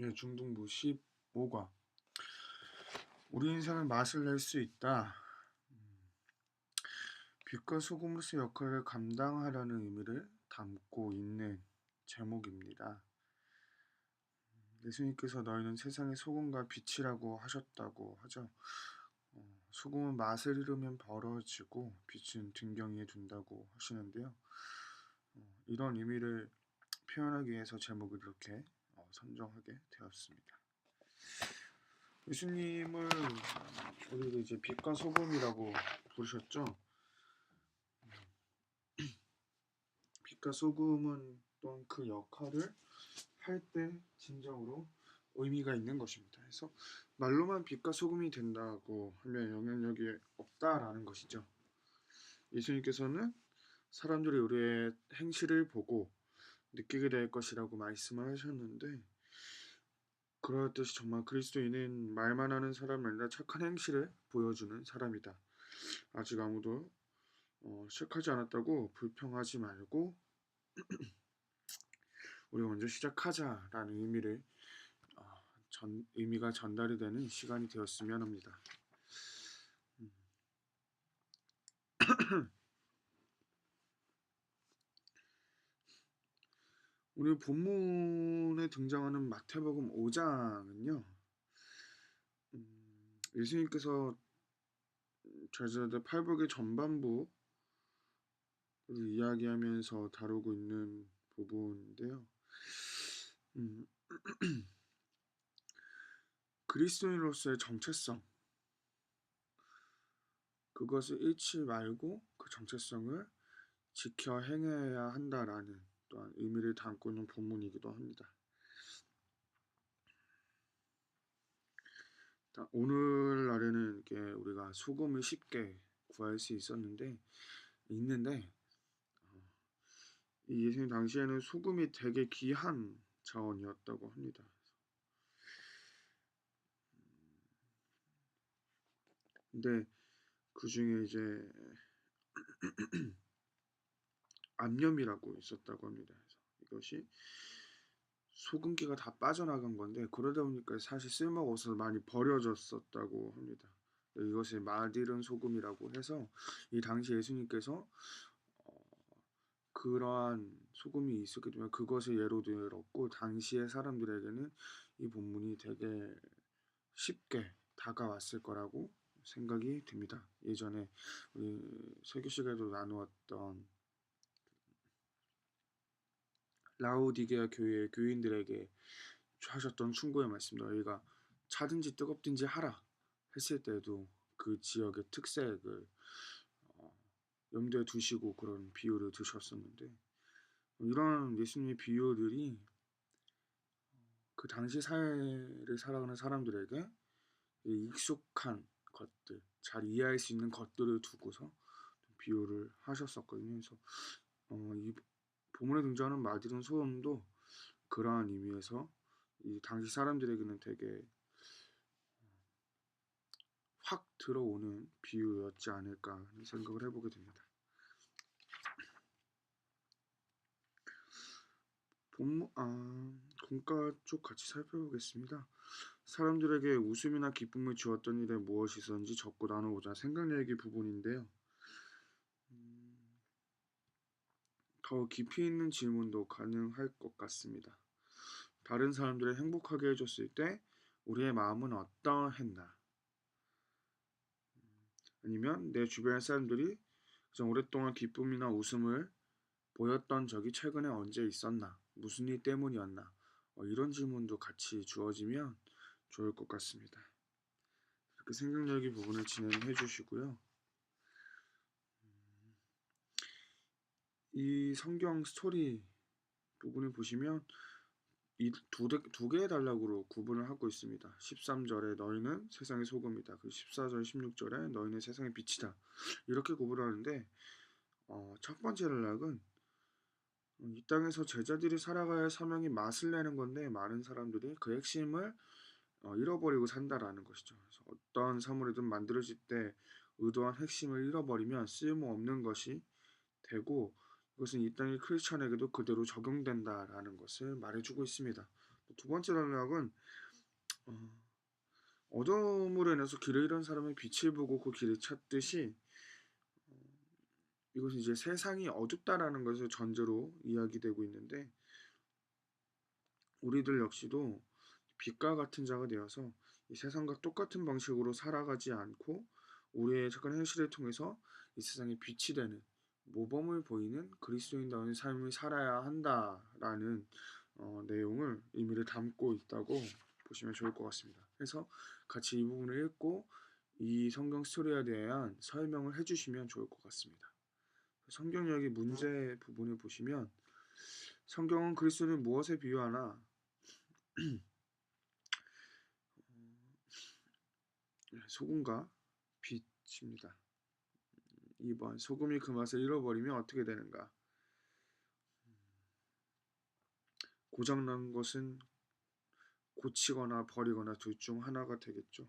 예, 중등부 15과 우리 인생은 맛을 낼 수 있다. 빛과 소금으로서 역할을 감당하려는 의미를 담고 있는 제목입니다. 예수님께서 너희는 세상의 소금과 빛이라고 하셨다고 하죠. 소금은 맛을 잃으면 벌어지고 빛은 등경이에 둔다고 하시는데요. 이런 의미를 표현하기 위해서 제목을 이렇게 선정하게 되었습니다. 예수님을 우리가 이제 빛과 소금이라고 부르셨죠. 빛과 소금은 또한 그 역할을 할 때 진정으로 의미가 있는 것입니다. 그래서 말로만 빛과 소금이 된다고 하면 영향력이 없다라는 것이죠. 예수님께서는 사람들이 우리의 행실을 보고 느끼게 될 것이라고 말씀을 하셨는데, 그러했듯이 정말 그리스도인은 말만 하는 사람이 아니라 착한 행실을 보여주는 사람이다. 아직 아무도 시작하지 않았다고 불평하지 말고 우리가 먼저 시작하자라는 의미가 전달이 되는 시간이 되었으면 합니다. 오늘 본문에 등장하는 마태복음 5장은요. 예수님께서 제자들 팔복의 전반부를 이야기하면서 다루고 있는 부분인데요. 그리스도인으로서의 정체성, 그것을 잃지 말고 그 정체성을 지켜 행해야 한다라는 또한 의미를 담고 있는 본문이기도 합니다. 오늘날에는 이렇게 우리가 소금을 쉽게 구할 수 있는데 이 예수님 당시에는 소금이 되게 귀한 자원이었다고 합니다. 근데 그 중에 이제 암염이라고 있었다고 합니다. 그래서 이것이 소금기가 다 빠져나간 건데, 그러다 보니까 사실 쓸모가 없어서 많이 버려졌었다고 합니다. 이것을 마디른 소금이라고 해서 이 당시 예수님께서 그러한 소금이 있었기 때문에 그것을 예로 들었고, 당시의 사람들에게는 이 본문이 되게 쉽게 다가왔을 거라고 생각이 듭니다. 예전에 우리 설교 시간에도 나누었던 라오디게아 교회의 교인들에게 하셨던 충고의 말씀, 너희가 차든지 뜨겁든지 하라 했을 때도 그 지역의 특색을 염두에 두시고 그런 비유를 드셨었는데, 이런 예수님의 비유들이 그 당시 사회를 살아가는 사람들에게 익숙한 것들, 잘 이해할 수 있는 것들을 두고서 비유를 하셨었거든요. 그래서 이 본문에 등장하는 마디른 소금도 그러한 의미에서 이 당시 사람들에게는 되게 확 들어오는 비유였지 않을까 하는 생각을 해보게 됩니다. 공과 쪽 같이 살펴보겠습니다. 사람들에게 웃음이나 기쁨을 주었던 일에 무엇이 있었는지 적고 나눠보자. 생각내기 부분인데요. 더 깊이 있는 질문도 가능할 것 같습니다. 다른 사람들을 행복하게 해줬을 때 우리의 마음은 어떠했나? 아니면 내 주변의 사람들이 가장 오랫동안 기쁨이나 웃음을 보였던 적이 최근에 언제 있었나? 무슨 일 때문이었나? 이런 질문도 같이 주어지면 좋을 것 같습니다. 이렇게 생각내기 부분을 진행해 주시고요. 이 성경 스토리 부분을 보시면 이 두 개의 단락으로 구분을 하고 있습니다. 13절에 너희는 세상의 소금이다. 그리고 14절, 16절에 너희는 세상의 빛이다. 이렇게 구분하는데 첫 번째 단락은 이 땅에서 제자들이 살아가야 할 사명이 맛을 내는 건데, 많은 사람들이 그 핵심을 잃어버리고 산다라는 것이죠. 그래서 어떤 사물이든 만들어질 때 의도한 핵심을 잃어버리면 쓸모없는 것이 되고, 이것은 이 땅의 크리스천에게도 그대로 적용된다라는 것을 말해주고 있습니다. 두 번째 단락은 어, 어둠으로 인해서 길을 잃은 사람의 빛을 보고 그 길을 찾듯이 이것은 이제 세상이 어둡다라는 것을 전제로 이야기되고 있는데 우리들 역시도 빛과 같은 자가 되어서 이 세상과 똑같은 방식으로 살아가지 않고 우리의 착한 행실을 통해서 이 세상에 빛이 되는 모범을 보이는 그리스도인다운 삶을 살아야 한다라는 내용을 의미를 담고 있다고 보시면 좋을 것 같습니다. 그래서 같이 이 부분을 읽고 이 성경 스토리에 대한 설명을 해주시면 좋을 것 같습니다. 성경 이야기 문제 부분을 보시면 성경은 그리스도를 무엇에 비유하나 소금과 빛입니다. 2번 소금이 그 맛을 잃어버리면 어떻게 되는가? 고장난 것은 고치거나 버리거나 둘 중 하나가 되겠죠.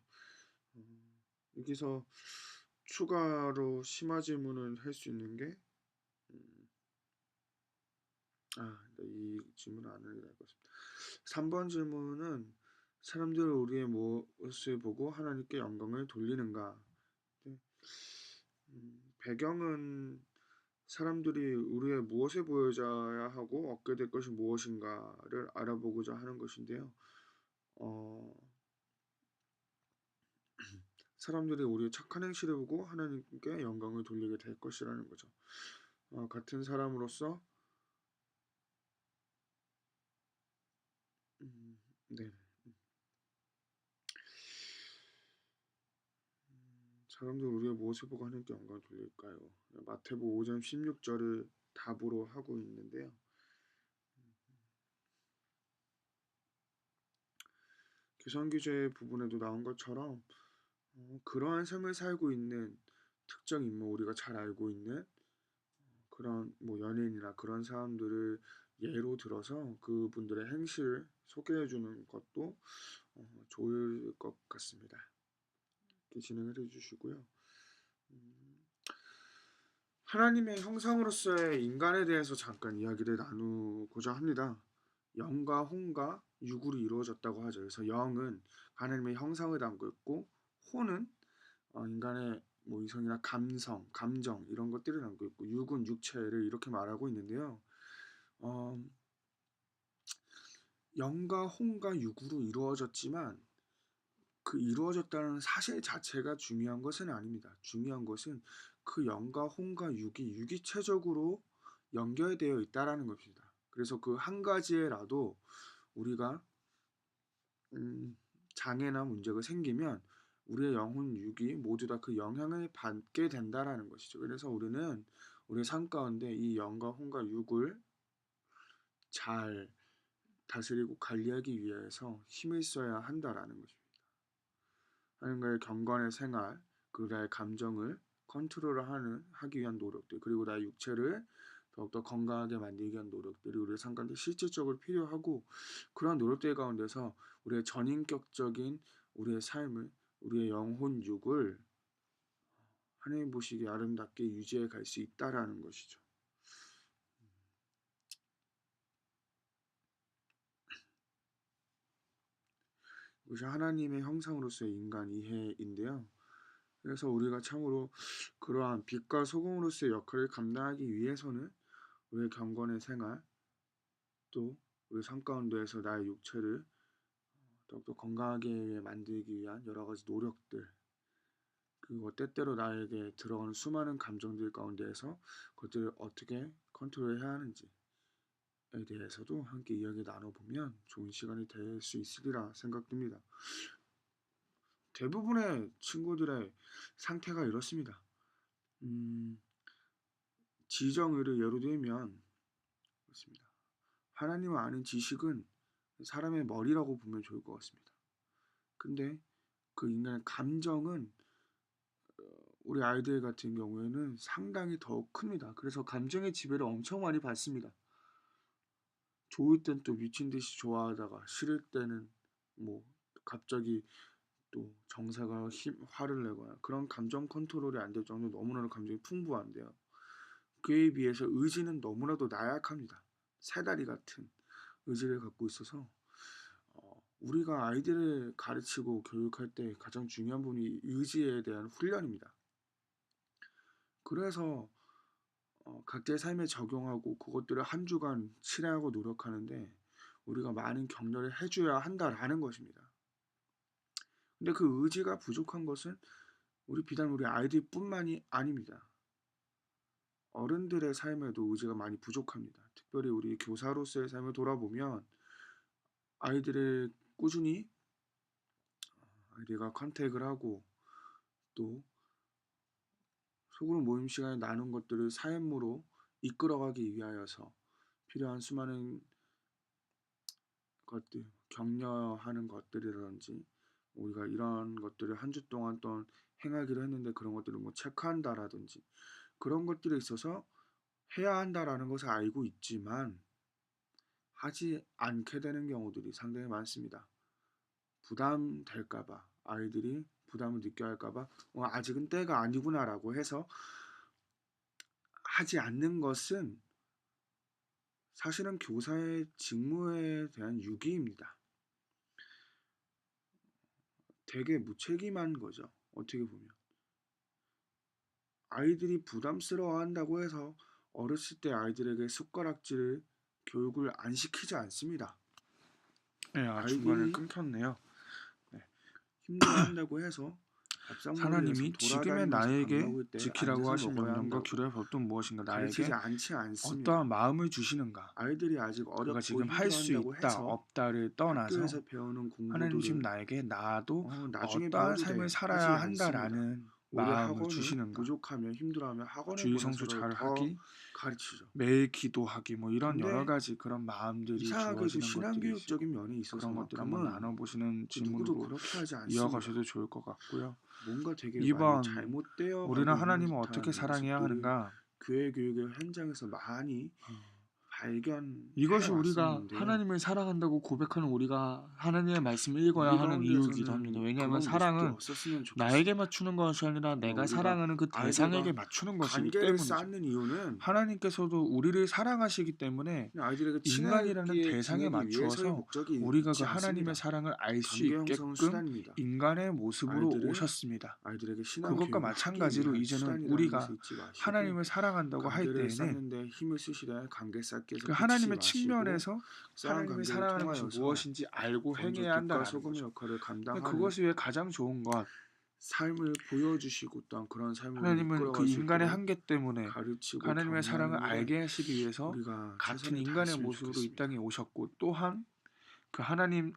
여기서 추가로 심화 질문을 할 수 있는 게 이 질문 안 해도 될 것 같습니다. 3번 질문은 사람들은 우리의 무엇을 보고 하나님께 영광을 돌리는가? 배경은 사람들이 우리의 무엇을 보여줘야 하고 얻게 될 것이 무엇인가를 알아보고자 하는 것인데요. 사람들이 우리의 착한 행실을 보고 하나님께 영광을 돌리게 될 것이라는 거죠. 같은 사람으로서 네. 사람들이 우리의 무엇을 보고 하나님께 영광을 돌릴까요? 마태복음 5장 16절을 답으로 하고 있는데요. 기성규제 부분에도 나온 것처럼 그러한 삶을 살고 있는 특정 인물 우리가 잘 알고 있는 그런 뭐 연예인이나 그런 사람들을 예로 들어서 그분들의 행실을 소개해 주는 것도 좋을 것 같습니다. 이렇게 진행을 해주시고요. 하나님의 형상으로서의 인간에 대해서 잠깐 이야기를 나누고자 합니다. 영과 혼과 육으로 이루어졌다고 하죠. 그래서 영은 하나님의 형상을 담고 있고 혼은 인간의 뭐 이성이나 감성, 감정 이런 것들을 담고 있고 육은 육체를 이렇게 말하고 있는데요. 어, 영과 혼과 육으로 이루어졌지만 그 이루어졌다는 사실 자체가 중요한 것은 아닙니다. 중요한 것은 그 영과 혼과 육이 유기체적으로 연결되어 있다라는 것입니다. 그래서 그 한 가지에라도 우리가 장애나 문제가 생기면 우리의 영혼 육이 모두 다 그 영향을 받게 된다라는 것이죠. 그래서 우리는 우리의 삶 가운데 이 영과 혼과 육을 잘 다스리고 관리하기 위해서 힘을 써야 한다라는 것입니다. 하나님과의 경건의 생활, 그리고 나의 감정을 하기 위한 노력들, 그리고 나의 육체를 더욱더 건강하게 만들기 위한 노력들이 우리의 삶 가운데 실질적으로 필요하고 그러한 노력들 가운데서 우리의 전인격적인 우리의 삶을, 우리의 영혼 육을 하나님 보시기에 아름답게 유지해 갈 수 있다라는 것이죠. 이것이 하나님의 형상으로서의 인간 이해인데요. 그래서 우리가 참으로 그러한 빛과 소금으로서의 역할을 감당하기 위해서는 우리의 경건의 생활, 또 우리 삶 가운데에서 나의 육체를 더욱더 건강하게 만들기 위한 여러 가지 노력들, 그리고 때때로 나에게 들어오는 수많은 감정들 가운데에서 그것들을 어떻게 컨트롤해야 하는지에 대해서도 함께 이야기 나눠보면 좋은 시간이 될 수 있으리라 생각됩니다. 대부분의 친구들의 상태가 이렇습니다. 지정의를 예로 들면 그렇습니다. 하나님을 아는 지식은 사람의 머리라고 보면 좋을 것 같습니다. 근데 그 인간의 감정은 우리 아이들 같은 경우에는 상당히 더 큽니다. 그래서 감정의 지배를 엄청 많이 받습니다. 좋을 땐 또 미친 듯이 좋아하다가 싫을 때는 뭐 갑자기 또 정사가 화를 내거나 그런 감정 컨트롤이 안 될 정도로 너무나도 감정이 풍부한데요. 그에 비해서 의지는 너무나도 나약합니다. 새다리 같은 의지를 갖고 있어서 우리가 아이들을 가르치고 교육할 때 가장 중요한 부분이 의지에 대한 훈련입니다. 그래서 각자의 삶에 적용하고 그것들을 한 주간 실행하고 노력하는데 우리가 많은 격려를 해줘야 한다라는 것입니다. 근데 그 의지가 부족한 것은 비단 우리 아이들뿐만이 아닙니다. 어른들의 삶에도 의지가 많이 부족합니다. 특별히 우리 교사로서의 삶을 돌아보면 아이들을 꾸준히 아이들과 컨택을 하고 또 소그룹 모임 시간에 나눈 것들을 삶으로 이끌어가기 위하여서 필요한 수많은 것들, 격려하는 것들이라든지 우리가 이런 것들을 한 주 동안 또 행하기로 했는데 그런 것들을 뭐 체크한다라든지 그런 것들에 있어서 해야 한다라는 것을 알고 있지만 하지 않게 되는 경우들이 상당히 많습니다. 부담될까봐 아이들이 부담을 느껴야 할까봐 아직은 때가 아니구나라고 해서 하지 않는 것은 사실은 교사의 직무에 대한 유기입니다. 되게 무책임한 거죠. 어떻게 보면 아이들이 부담스러워한다고 해서 어렸을 때 아이들에게 숟가락질 교육을 안 시키지 않습니다. 네, 중간에 끊겼네요. 네. 힘들어한다고 해서 하나님이 지금의 나에게 지키라고 하신 명령과 한다고. 규례의 법도는 무엇인가? 가르치지 나에게 않지 않습니다. 어떠한 마음을 주시는가? 아이들이 아직 어렵고 그가 지금 할 수 힘들어한다고 있다 해서 없다를 떠나서 학교에서 배우는 하나님 지금 공부들을 나에게 나도 나중에 어떠한 배워도 삶을 돼. 살아야 하지 한다라는 우리 마음을 학원은 주시는가? 부족하면 힘들어하면 학원에 주일 성수 보내서 잘 더 하기, 가르치죠. 매일 기도하기, 뭐 이런 근데 여러 가지 그런 마음들이 이상하게도 주어지는 것들이 있어요. 신앙교육적인 면에 그런 있어서만큼은 것들 한번 나눠보시는 그 누구도 질문으로 그렇게 하지 않습니다. 이어가셔도 좋을 것 같고요. 뭔가 되게 많이 2번, 잘못되어 우리는 가고 있는 하나님을 듯한 어떻게 사랑해야 모습들을 하는가? 교회 교육의 현장에서 많이 발견해 이것이 우리가 왔었는데요. 하나님을 사랑한다고 고백하는 우리가 하나님의 말씀을 읽어야 우리 하는 이유이기도 가운데서는 합니다. 왜냐하면 그런 사랑은 모습도 없었으면 좋겠습니다. 나에게 맞추는 것이 아니라 내가 우리가 사랑하는 그 대상에게 아이들과 맞추는 것이기 관계를 때문이죠. 쌓는 이유는 하나님께서도 우리를 사랑하시기 때문에 아이들에게 인간이라는 친하게 대상에 지내기 위해서의 맞추어서 목적이 우리가 있지 그 하나님의 않습니다. 사랑을 알 수 관계 형성 있게끔 수단입니다. 인간의 모습으로 아이들을 오셨습니다. 아이들에게 신앙 그것과 교육을 하기 마찬가지로 위한 이제는 수단이라는 우리가 것을 잊지 마시고 하나님을 사랑한다고 할 관계를 때에는 쌓는데 힘을 쓰시되 관계 쌓기 위해서 그 그치지 하나님의 마시고 측면에서 쌓은 하나님을 관계를 사랑하는 것이 통하여서 무엇인지 알고 먼저 행해야 빛과 한다는 소금의 거죠. 역할을 근데 감당하는 그것이 왜 가장 좋은 것? 삶을 보여주시고 또한 그런 삶으로 하나님은 그 이끌어갈 수 인간의 있도록 한계 때문에 가르치고 하나님의 사랑을 격려하는 일에 알게 하시기 위해서 우리가 같은 최선을 인간의 다했으면 모습으로 이 좋겠습니다. 땅에 오셨고, 또한 그 하나님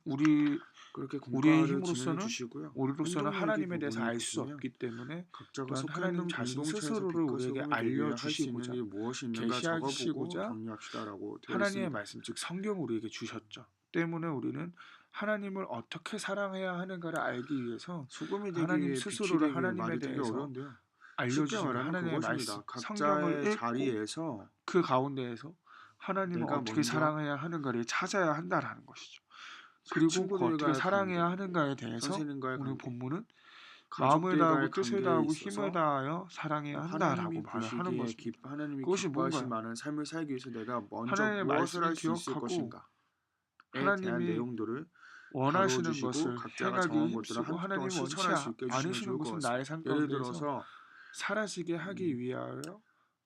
그렇게 우리의 공과를 진행해 힘으로서는 주시고요. 우리로서는 행동력의 하나님에 대해서 부분을 알 수 보시면 없기 때문에 각자가 또한 속해 하나님 있는 자신 공동체에서 스스로를 빛과 우리에게 소금이 되기 위해 할 수 있는 알려주시고자 일이 무엇이 있는가 계시하시고자 적어보고 격려합시다라고 되어 하나님의 있습니다. 말씀, 즉 성경을 우리에게 주셨죠. 때문에 우리는 하나님을 어떻게 사랑해야 하는가를 알기 위해서 소금이 되기 하나님 위해 빛이 스스로를 되기 위해 하나님에 말이 되게 대해서 어려운데요. 쉽게 알려주신 말하면 하나님의 말씀, 그것입니다. 성경을 각자의 읽고 자리에서 그 가운데에서 하나님을 내가 어떻게 먼저 사랑해야 하는가를 찾아야 한다라는 것이죠. 그 그리고 그 친구들과의 어떻게 사랑해야 관계, 하는가에 대해서 선생님과의 오늘 관계, 본문은 마음을 가족들과의 다하고 뜻을 관계에 다하고 힘을 있어서 다하여 사랑해야 한다라고 하나님이 말을 하는 보시기에 것입니다. 하나님이 그것이 기뻐하실 뭔가요? 만한 삶을 살기 위해서 내가 먼저 하나님의 무엇을 말씀을 할 수 있을 기억하고 것인가에 대한 하나님이 내용들을 다루어 원하시는 주시고 것을 각자가 행하기에 정한 것들을 힘쓰고 한 주 동안 하나님이 원치 실천할 수 있게 해주시면 않으시는 좋을 것 것은 나의 같습니다. 삶 예를 가운데에서 들어서 사라지게 하기 위하여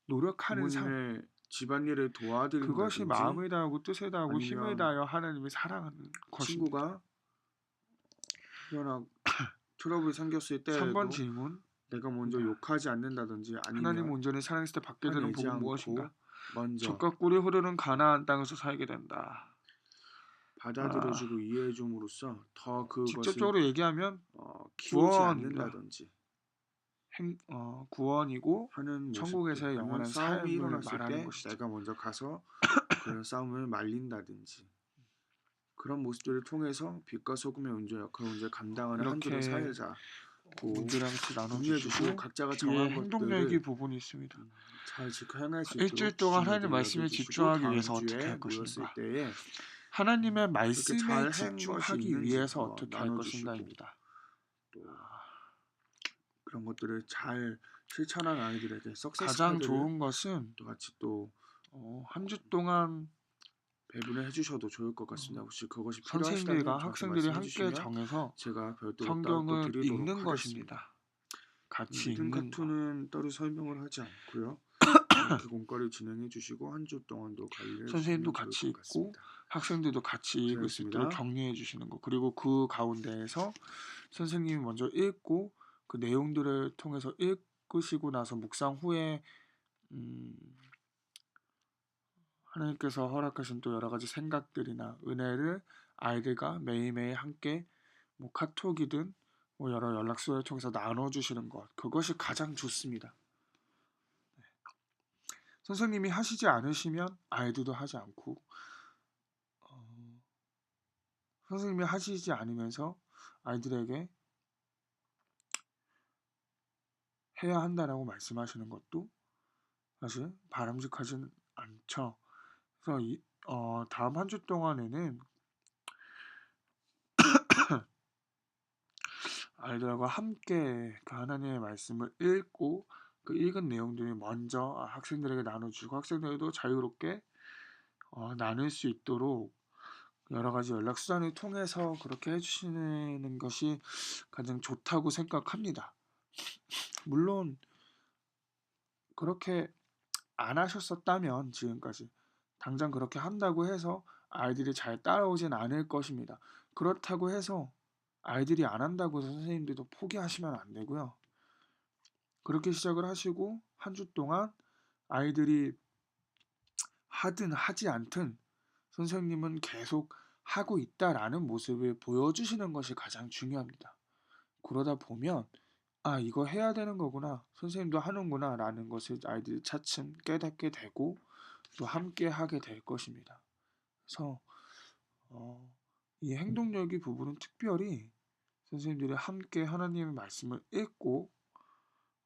노력하는 삶, 부모님의 집안일을 그것이 도와드린다든지 마음을 다하고 뜻을 다하고 힘을 아니면 다하여 하나님을 사랑하는 것입니다. 친구가 트러블이 생겼을 3번 때에도 질문, 내가 먼저 욕하지 않는다든지 하나님 아니면 온전히 사랑했을 때 받게 되는 화내지 복은 않고 무엇인가? 먼저 젖과 꿀이 흐르는 가나안 땅에서 살게 된다. 받아들여주고 이해해줌으로써 더 그것을 직접적으로 얘기하면 키우지 구원입니다. 않는다든지 구원이고 하는 천국에서의 모습들 아니면 영원한 싸움이 삶을 일어났을 말하는 때 것이죠. 내가 먼저 가서 그런 싸움을 말린다든지 그런 모습들을 통해서 빛과 소금의 역할을 감당하는 한 주를 살자. 문제랑 같이 나눠주시고 나눠주시고 각자가 뒤에 정한 행동력의 것들을 부분이 있습니다. 잘 지켜 행할 수 있도록 일주일 동안 하나님 주님에게 말씀에 이야기해 주시고 집중하기 다음 위해서 어떻게 주에 할 모였을 것인가? 때에 하나님의 그렇게 말씀에 잘 한 것이 집중하기 있는지 위해서 어떻게 할 나눠주시고 것인가입니다. 또 그런 것들을 잘 실천한 아이들에게 석세스 가장 카드를 좋은 것은 또 같이 또 한 주 동안 배분을 해주셔도 좋을 것 같습니다. 혹시 그것이 필요하시다면 선생님들과 저한테 학생들이 말씀해 함께 주시면 정해서 제가 별도로 따로 또 성경은 드리도록 읽는 하겠습니다. 것입니다. 같이 리듬 읽는 거. 카툰은 따로 설명을 하지 않고요. 이렇게 공과를 진행해 주시고 한 주 동안도 관리해 선생님도 주시면 좋을 같이 것 읽고 같습니다. 학생들도 같이 읽을 수 있도록 고생하셨습니다. 격려해 주시는 거. 그리고 그 가운데에서 선생님이 먼저 읽고 그 내용들을 통해서 읽으시고 나서 묵상 후에 음, 하나님께서 허락하신 또 여러 가지 생각들이나 은혜를 아이들과 매일매일 함께 뭐 카톡이든 뭐 여러 연락소를 통해서 나눠주시는 것, 그것이 가장 좋습니다. 선생님이 하시지 않으시면 아이들도 하지 않고, 선생님이 하시지 않으면서 아이들에게 해야 한다라고 말씀하시는 것도 사실 바람직하진 않죠. 그래서 다음 한 주 동안에는 아이들과 함께 그 하나님의 말씀을 읽고 그 읽은 내용들을 먼저 학생들에게 나눠주고 학생들도 자유롭게 나눌 수 있도록 여러 가지 연락 수단을 통해서 그렇게 해주시는 것이 가장 좋다고 생각합니다. 물론 그렇게 안 하셨었다면 지금까지 당장 그렇게 한다고 해서 아이들이 잘 따라오진 않을 것입니다. 그렇다고 해서 아이들이 안 한다고 해서 선생님들도 포기하시면 안 되고요. 그렇게 시작을 하시고 한 주 동안 아이들이 하든 하지 않든 선생님은 계속 하고 있다라는 모습을 보여주시는 것이 가장 중요합니다. 그러다 보면 이거 해야 되는 거구나. 선생님도 하는구나 라는 것을 아이들이 차츰 깨닫게 되고 또 함께 하게 될 것입니다. 그래서 이 행동력이 부분은 특별히 선생님들이 함께 하나님의 말씀을 읽고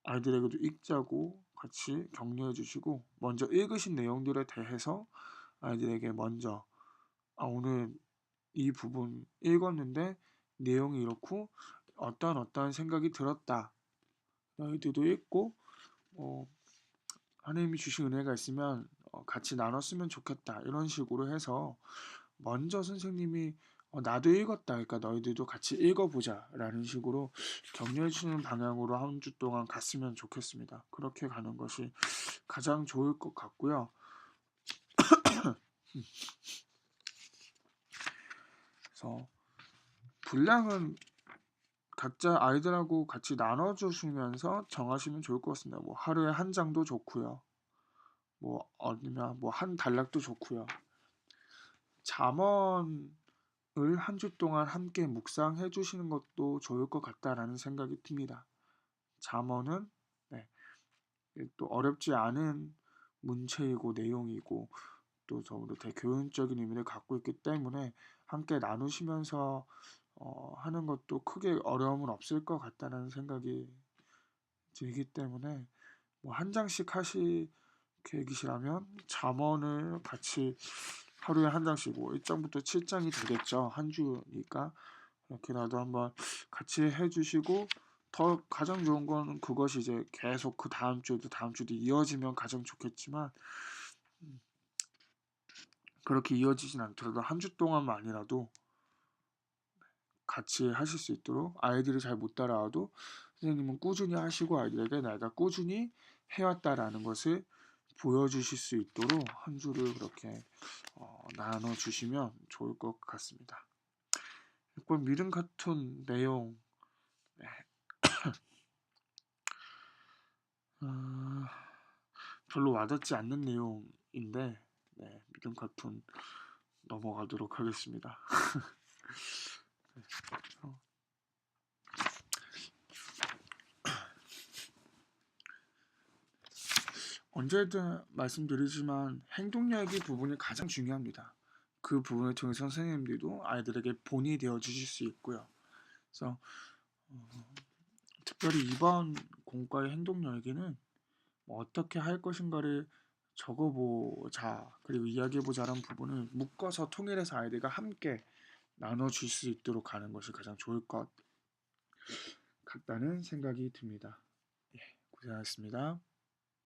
아이들에게도 읽자고 같이 격려해 주시고 먼저 읽으신 내용들에 대해서 아이들에게 먼저 오늘 이 부분 읽었는데 내용이 이렇고 어떠한 생각이 들었다. 아이들도 읽고 하나님이 주신 은혜가 있으면 같이 나눴으면 좋겠다. 이런 식으로 해서 먼저 선생님이 나도 읽었다. 그러니까 너희들도 같이 읽어보자. 라는 식으로 격려해 주는 방향으로 한 주 동안 갔으면 좋겠습니다. 그렇게 가는 것이 가장 좋을 것 같고요. 그래서 분량은 각자 아이들하고 같이 나눠주시면서 정하시면 좋을 것 같습니다. 뭐 하루에 한 장도 좋고요. 뭐 아니면 뭐 한 단락도 좋고요. 잠언을 한 주 동안 함께 묵상해 주시는 것도 좋을 것 같다라는 생각이 듭니다. 잠언은 또 어렵지 않은 문체이고 내용이고 또 더불어 대교훈적인 의미를 갖고 있기 때문에 함께 나누시면서 하는 것도 크게 어려움은 없을 것 같다는 생각이 들기 때문에 뭐 한 장씩 하실 계획이시라면 잠언을 같이 하루에 한 장씩 뭐 1장부터 7장이 되겠죠. 한 주니까 그렇게라도 한번 같이 해주시고 더 가장 좋은 건 그것이 이제 계속 그 다음 주도 이어지면 가장 좋겠지만 그렇게 이어지진 않더라도 한 주 동안만이라도 같이 하실 수 있도록 아이들이 잘 못 따라와도 선생님은 꾸준히 하시고 아이들에게 내가 꾸준히 해왔다라는 것을 보여주실 수 있도록 한 주를 그렇게 나눠주시면 좋을 것 같습니다. 이번 믿음 카툰 내용 별로 와닿지 않는 내용인데 믿음 카툰 넘어가도록 하겠습니다. 언제든 말씀드리지만 행동력의 부분이 가장 중요합니다. 그 부분을 통해 선생님들도 아이들에게 본이 되어 주실 수 있고요. 그래서 특별히 이번 공과의 행동력에는 뭐 어떻게 할 것인가를 적어보자 그리고 이야기해보자라는 부분을 묶어서 통일해서 아이들과 함께 나눠줄 수 있도록 하는 것이 가장 좋을 것 같다는 생각이 듭니다. 고생하셨습니다.